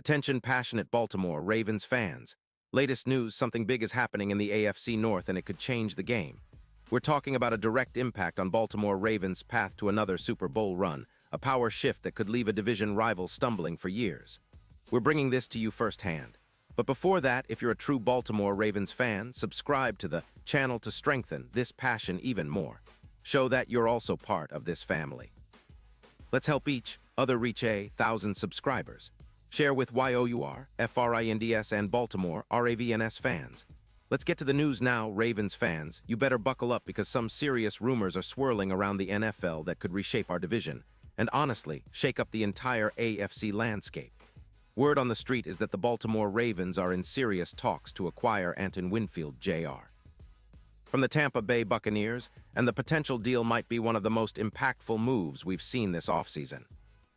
Attention passionate Baltimore Ravens fans. Latest news, something big is happening in the AFC North and it could change the game. We're talking about a direct impact on Baltimore Ravens' path to another Super Bowl run, a power shift that could leave a division rival stumbling for years. We're bringing this to you firsthand. But before that, if you're a true Baltimore Ravens fan, subscribe to the channel to strengthen this passion even more. Show that you're also part of this family. Let's help each other reach 1,000 subscribers. Share with YOUR, FRINDS, and Baltimore, RAVENS fans. Let's get to the news now, Ravens fans. You better buckle up because some serious rumors are swirling around the NFL that could reshape our division, and honestly, shake up the entire AFC landscape. Word on the street is that the Baltimore Ravens are in serious talks to acquire Antoine Winfield Jr. from the Tampa Bay Buccaneers, and the potential deal might be one of the most impactful moves we've seen this offseason.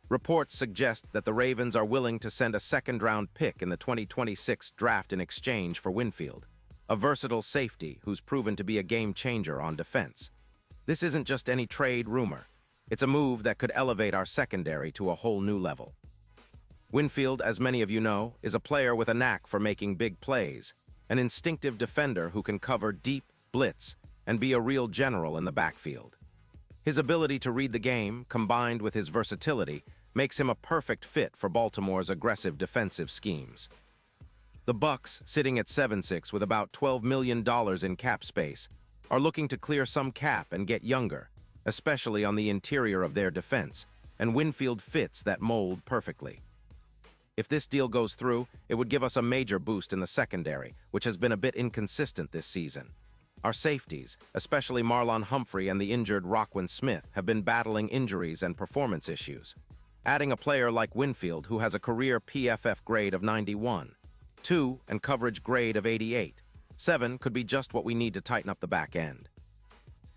Reports suggest that the Ravens are willing to send a second-round pick in the 2026 draft in exchange for Winfield, a versatile safety who's proven to be a game-changer on defense. This isn't just any trade rumor. It's a move that could elevate our secondary to a whole new level. Winfield, as many of you know, is a player with a knack for making big plays, an instinctive defender who can cover deep, blitz, and be a real general in the backfield. His ability to read the game, combined with his versatility, makes him a perfect fit for Baltimore's aggressive defensive schemes. The Bucs, sitting at 7-6 with about $12 million in cap space, are looking to clear some cap and get younger, especially on the interior of their defense, and Winfield fits that mold perfectly. If this deal goes through, it would give us a major boost in the secondary, which has been a bit inconsistent this season. Our safeties, especially Marlon Humphrey and the injured Roquan Smith, have been battling injuries and performance issues. Adding a player like Winfield, who has a career PFF grade of 91, 2 and coverage grade of 88, 7 could be just what we need to tighten up the back end.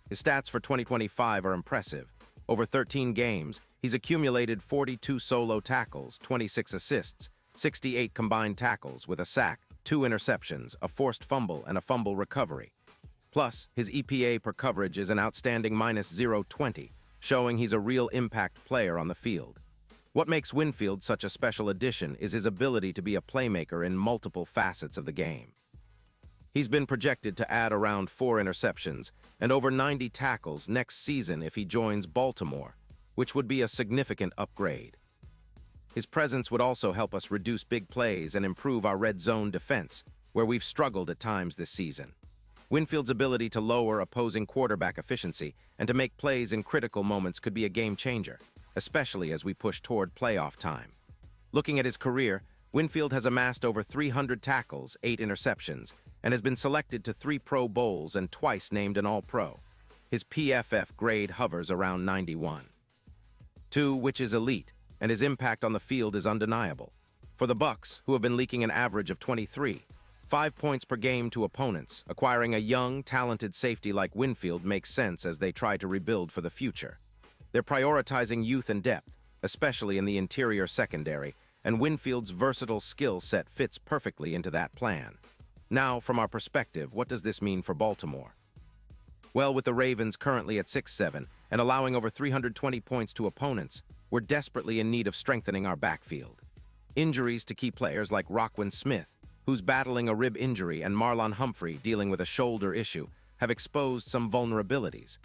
His stats for 2025 are impressive. Over 13 games, he's accumulated 42 solo tackles, 26 assists, 68 combined tackles with a sack, 2 interceptions, a forced fumble, and a fumble recovery. Plus, his EPA per coverage is an outstanding -0.20, showing he's a real impact player on the field. What makes Winfield such a special addition is his ability to be a playmaker in multiple facets of the game. He's been projected to add around 4 interceptions and over 90 tackles next season if he joins Baltimore, which would be a significant upgrade. His presence would also help us reduce big plays and improve our red zone defense, where we've struggled at times this season. Winfield's ability to lower opposing quarterback efficiency and to make plays in critical moments could be a game-changer, especially as we push toward playoff time. Looking at his career, Winfield has amassed over 300 tackles, 8 interceptions, and has been selected to 3 Pro Bowls and twice named an All-Pro. His PFF grade hovers around 91. 2, which is elite, and his impact on the field is undeniable. For the Bucs, who have been leaking an average of 23, 5 points per game to opponents, acquiring a young, talented safety like Winfield makes sense as they try to rebuild for the future. They're prioritizing youth and depth, especially in the interior secondary, and Winfield's versatile skill set fits perfectly into that plan. Now, from our perspective, what does this mean for Baltimore? Well, with the Ravens currently at 6-7 and allowing over 320 points to opponents, we're desperately in need of strengthening our backfield. Injuries to key players like Roquan Smith, who's battling a rib injury, and Marlon Humphrey dealing with a shoulder issue, have exposed some vulnerabilities.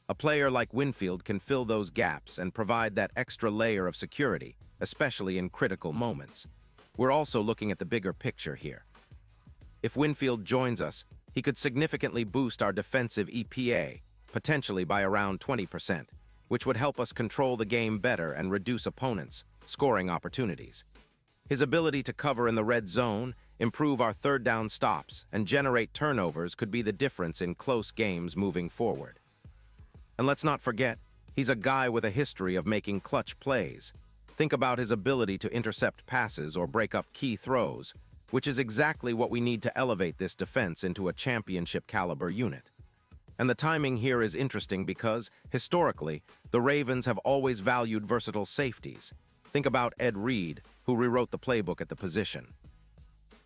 A player like Winfield can fill those gaps and provide that extra layer of security, especially in critical moments. We're also looking at the bigger picture here. If Winfield joins us, he could significantly boost our defensive EPA, potentially by around 20%, which would help us control the game better and reduce opponents' scoring opportunities. His ability to cover in the red zone, improve our third down stops, and generate turnovers could be the difference in close games moving forward. And let's not forget, he's a guy with a history of making clutch plays. Think about his ability to intercept passes or break up key throws, which is exactly what we need to elevate this defense into a championship-caliber unit. And the timing here is interesting because, historically, the Ravens have always valued versatile safeties. Think about Ed Reed, who rewrote the playbook at the position.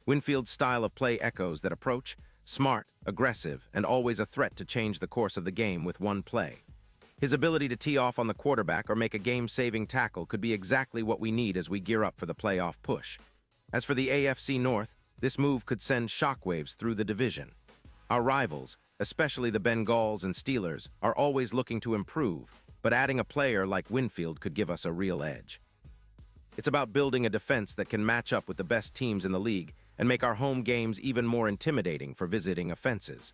Winfield's style of play echoes that approach, smart, aggressive, and always a threat to change the course of the game with one play. His ability to tee off on the quarterback or make a game-saving tackle could be exactly what we need as we gear up for the playoff push. As for the AFC North, this move could send shockwaves through the division. Our rivals, especially the Bengals and Steelers, are always looking to improve, but adding a player like Winfield could give us a real edge. It's about building a defense that can match up with the best teams in the league and make our home games even more intimidating for visiting offenses.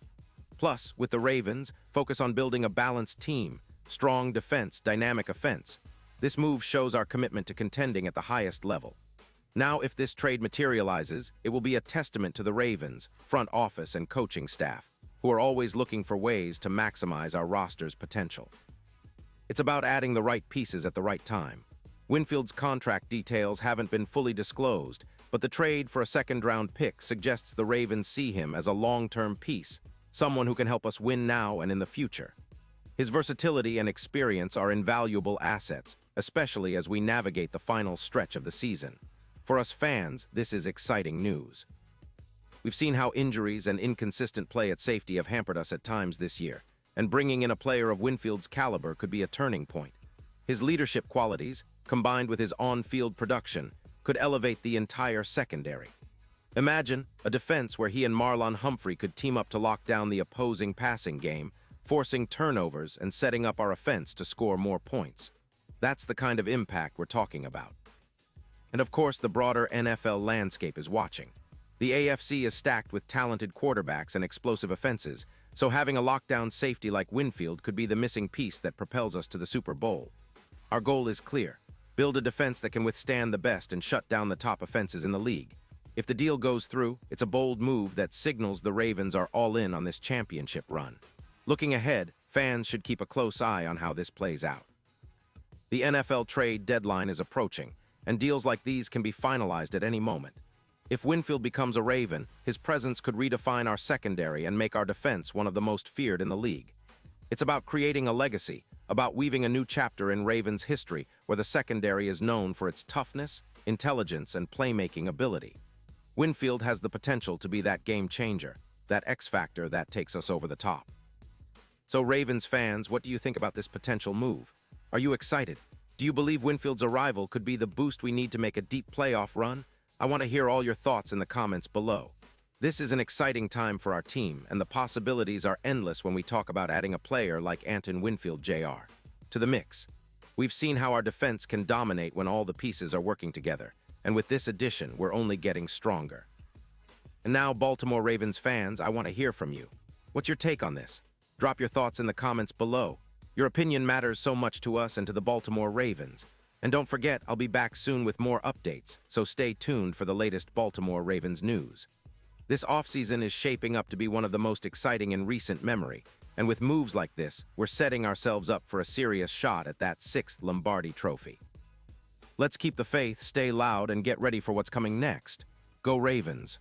Plus, with the Ravens, focus on building a balanced team, strong defense, dynamic offense. This move shows our commitment to contending at the highest level. Now, if this trade materializes, it will be a testament to the Ravens, front office and coaching staff, who are always looking for ways to maximize our roster's potential. It's about adding the right pieces at the right time. Winfield's contract details haven't been fully disclosed, but the trade for a second-round pick suggests the Ravens see him as a long-term piece, someone who can help us win now and in the future. His versatility and experience are invaluable assets, especially as we navigate the final stretch of the season. For us fans, this is exciting news. We've seen how injuries and inconsistent play at safety have hampered us at times this year, and bringing in a player of Winfield's caliber could be a turning point. His leadership qualities, combined with his on-field production, could elevate the entire secondary. Imagine a defense where he and Marlon Humphrey could team up to lock down the opposing passing game, forcing turnovers and setting up our offense to score more points. That's the kind of impact we're talking about. And of course, the broader NFL landscape is watching. The AFC is stacked with talented quarterbacks and explosive offenses, so having a lockdown safety like Winfield could be the missing piece that propels us to the Super Bowl. Our goal is clear: build a defense that can withstand the best and shut down the top offenses in the league. If the deal goes through, it's a bold move that signals the Ravens are all in on this championship run. Looking ahead, fans should keep a close eye on how this plays out. The NFL trade deadline is approaching, and deals like these can be finalized at any moment. If Winfield becomes a Raven, his presence could redefine our secondary and make our defense one of the most feared in the league. It's about creating a legacy, about weaving a new chapter in Ravens history where the secondary is known for its toughness, intelligence, and playmaking ability. Winfield has the potential to be that game changer, that X factor that takes us over the top. So Ravens fans, what do you think about this potential move? Are you excited? Do you believe Winfield's arrival could be the boost we need to make a deep playoff run? I want to hear all your thoughts in the comments below. This is an exciting time for our team, and the possibilities are endless when we talk about adding a player like Anton Winfield Jr. to the mix. We've seen how our defense can dominate when all the pieces are working together, and with this addition, we're only getting stronger. And now, Baltimore Ravens fans, I want to hear from you. What's your take on this? Drop your thoughts in the comments below. Your opinion matters so much to us and to the Baltimore Ravens. And don't forget, I'll be back soon with more updates, so stay tuned for the latest Baltimore Ravens news. This offseason is shaping up to be one of the most exciting in recent memory, and with moves like this, we're setting ourselves up for a serious shot at that 6th Lombardi trophy. Let's keep the faith, stay loud, and get ready for what's coming next. Go Ravens!